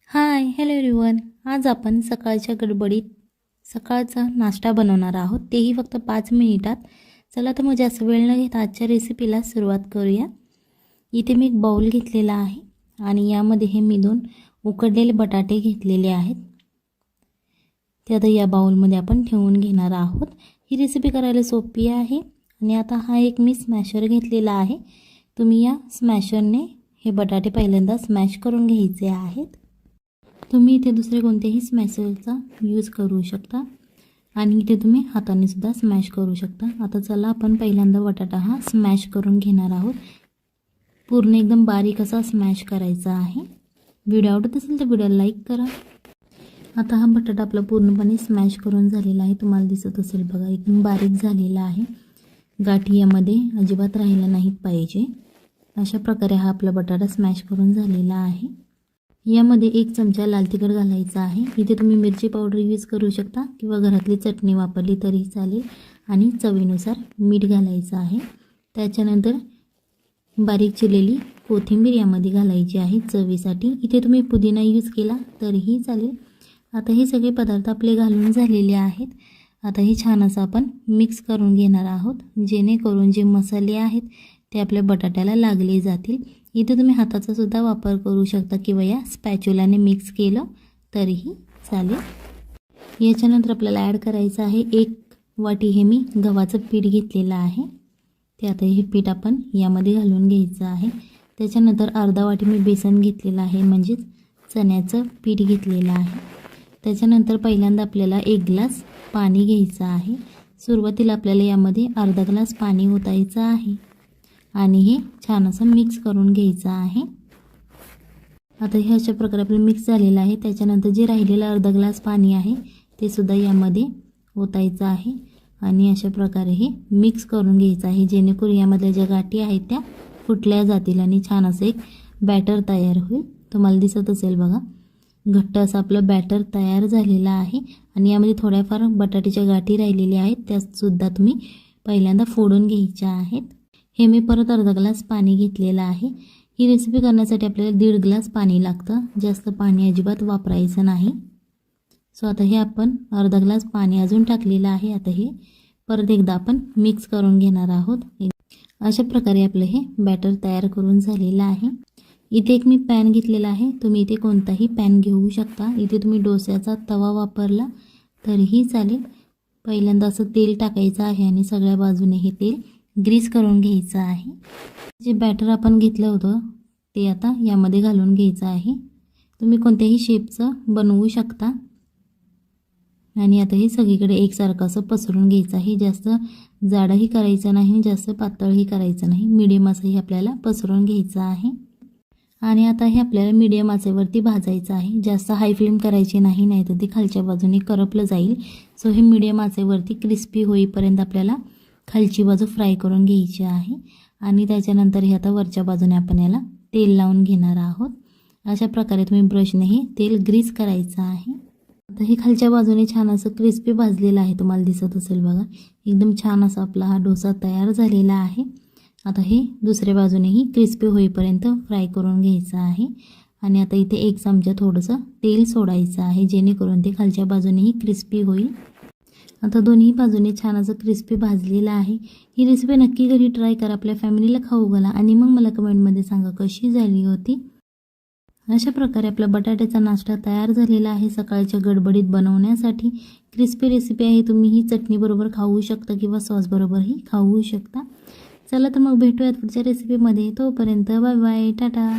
Hi hello everyone. आज आपण सकाळच्या गडबडीत सकाळचा नाश्ता बनवणार आहोत, तेही फक्त 5 मिनिटात. चला तर मग जास्त वेळ न घेता आजच्या रेसिपीला सुरुवात करूया. इथे मी एक बाउल घेतलेला आहे आणि यामध्ये हे मी 2 उकडलेले बटाटे घेतलेले आहेत. ते आता या बाउलमध्ये आपण ठेवून घेणार आहोत. ही रेसिपी करायला सोपी आहे. आणि आता हा एक मी स्मॅशर घेतलेला आहे. तुम्ही या स्मॅशरने हे बटाटे पहिल्यांदा स्मॅश करून घ्यायचे आहेत. तुम्ही इथे दुसरे कोणतेही स्मॅशरचा यूज करू शकता आणि इथे तुम्ही हाताने सुद्धा स्मॅश करू शकता. आता चला आपण पहिल्यांदा बटाटा हा स्मॅश करून घेणार आहोत. पूर्ण एकदम बारीक असा स्मॅश करायचा आहे. व्हिडिओ आवडत असेल तर व्हिडिओला लाईक करा. आता हा बटाटा आपला पूर्णपणे स्मॅश करून झालेला आहे. तुम्हाला दिसत असेल बघा, एकदम बारीक झालेला आहे. गाठी यामध्ये अजिबात राहिला नाहीत पाहिजे. अशा प्रकारे हा आपला बटाटा स्मॅश करून झालेला आहे. यामध्ये 1 चमचा लाल तिखट घालायचा आहे. इथे तुम्ही मिरची पावडर यूज करू शकता किंवा घरातली चटणी वापरली तरी चालेल. आणि चवीनुसार मीठ घालायचं आहे. त्याच्यानंतर बारीक चिरलेली कोथिंबीर यामध्ये घालायची आहे चवीसाठी. इथे तुम्ही पुदिना यूज केला तरीही चालेल. आता हे सगळे पदार्थ आपले घालून झालेले आहेत. आता हे छान असं आपण मिक्स करून घेणार आहोत, जेणेकरून जे मसाले आहेत ते आपल्या बटाट्याला लागले जातील. इथे तुम्ही हाताचा सुद्धा वापर करू शकता किंवा या स्पॅच्युलाने मिक्स केलं तरीही चालेल. याच्यानंतर आपल्याला ॲड करायचं आहे 1 वाटी हे मी गव्हाचं पीठ घेतलेलं आहे. ते आता हे पीठ आपण यामध्ये घालून घ्यायचं आहे. त्याच्यानंतर अर्धा वाटी मी बेसन घेतलेलं आहे, म्हणजेच चण्याचं पीठ घेतलेलं आहे. त्याच्यानंतर पहिल्यांदा आपल्याला 1 ग्लास पाणी घ्यायचं आहे. सुरुवातीला आपल्याला यामध्ये अर्धा ग्लास पाणी ओतायचं आहे आणि हे छान असं मिक्स करून घ्यायचं आहे. आता हे अशा प्रकारे आपलं मिक्स झालेलं आहे. त्याच्यानंतर जे राहिलेलं अर्धा ग्लास पाणी आहे ते सुद्धा यामध्ये ओतायचं आहे आणि अशा प्रकारे हे मिक्स करून घ्यायचं आहे, जेणेकरून यामधल्या ज्या गाठी आहेत त्या फुटल्या जातील आणि छान असं एक बॅटर तयार होईल. तुम्हाला दिसत असेल बघा, घट्ट असं आपलं बॅटर तयार झालेलं आहे. आणि यामध्ये थोड्याफार बटाट्याच्या गाठी राहिलेल्या आहेत, त्यासुद्धा तुम्ही पहिल्यांदा फोडून घ्यायच्या आहेत. हे मी परत अर्धा ग्लास पाणी घेतलेलं आहे. ही रेसिपी करण्यासाठी आपल्याला 1.5 ग्लास पाणी लागतं. जास्त पाणी अजिबात वापरायचं नाही. सो आता हे आपण अर्धा ग्लास पाणी अजून टाकलेलं आहे. आता हे परत एकदा आपण मिक्स करून घेणार आहोत. अशा प्रकारे आपलं हे बॅटर तयार करून झालेलं आहे. इथे एक मी पॅन घेतलेला आहे. तुम्ही इथे कोणताही पॅन घेऊ शकता. इथे तुम्ही डोस्याचा तवा वापरला तरीही चालेल. पहिल्यांदा असं तेल टाकायचं आहे आणि सगळ्या बाजूने हे तेल ग्रीस करून घ्यायचं आहे. जे बॅटर आपण घेतलं होतं ते आता यामध्ये घालून घ्यायचं आहे. तुम्ही कोणत्याही शेपचं बनवू शकता. आणि आता हे सगळीकडे एकसारखं असं पसरून घ्यायचं आहे. जास्त जाडही करायचं नाही, जास्त पातळही करायचं नाही, मीडियम असंही आपल्याला पसरून घ्यायचं आहे. आणि आता हे आपल्याला मीडियम आचेवरती भाजायचं आहे. जास्त हाय फ्लेम करायची नाही, नाही तर ते खालच्या बाजूने करपलं जाईल. सो हे मीडियम आचेवरती क्रिस्पी होईपर्यंत आपल्याला खालची बाजू फ्राय करून घ्यायची आहे. आणि त्याच्यानंतर हे आता वरच्या बाजूने आपण याला तेल लावून घेणार आहोत. अशा प्रकारे तुम्ही ब्रशने हे तेल ग्रीस करायचं आहे. आता हे खालच्या बाजूने छान असं क्रिस्पी भाजलेलं आहे. तुम्हाला दिसत असेल बघा, एकदम छान असा आपला हा डोसा तयार झालेला आहे. आता हे दुसऱ्या बाजूनेही क्रिस्पी होईपर्यंत फ्राय करून घ्यायचं आहे. आणि आता इथे 1 चमचा थोडंसं तेल सोडायचं आहे, जेणेकरून ते खालच्या बाजूनेही क्रिस्पी होईल. आता दोन्ही बाजूने छान असं क्रिस्पी भाजलेलं आहे. ही रेसिपी नक्की घरी ट्राय करा, आपल्या फॅमिलीला खाऊ घाला आणि मग मला कमेंटमध्ये सांगा कशी झाली होती. अशा प्रकारे आपला बटाट्याचा नाश्ता तयार झालेला आहे सकाळच्या गडबडीत बनवण्यासाठी. क्रिस्पी रेसिपी आहे. तुम्ही ही चटणीबरोबर खाऊ शकता किंवा सॉसबरोबरही खाऊ शकता. चला तर मग भेटूयात पुढच्या रेसिपीमध्ये. तोपर्यंत बाय बाय, टाटा.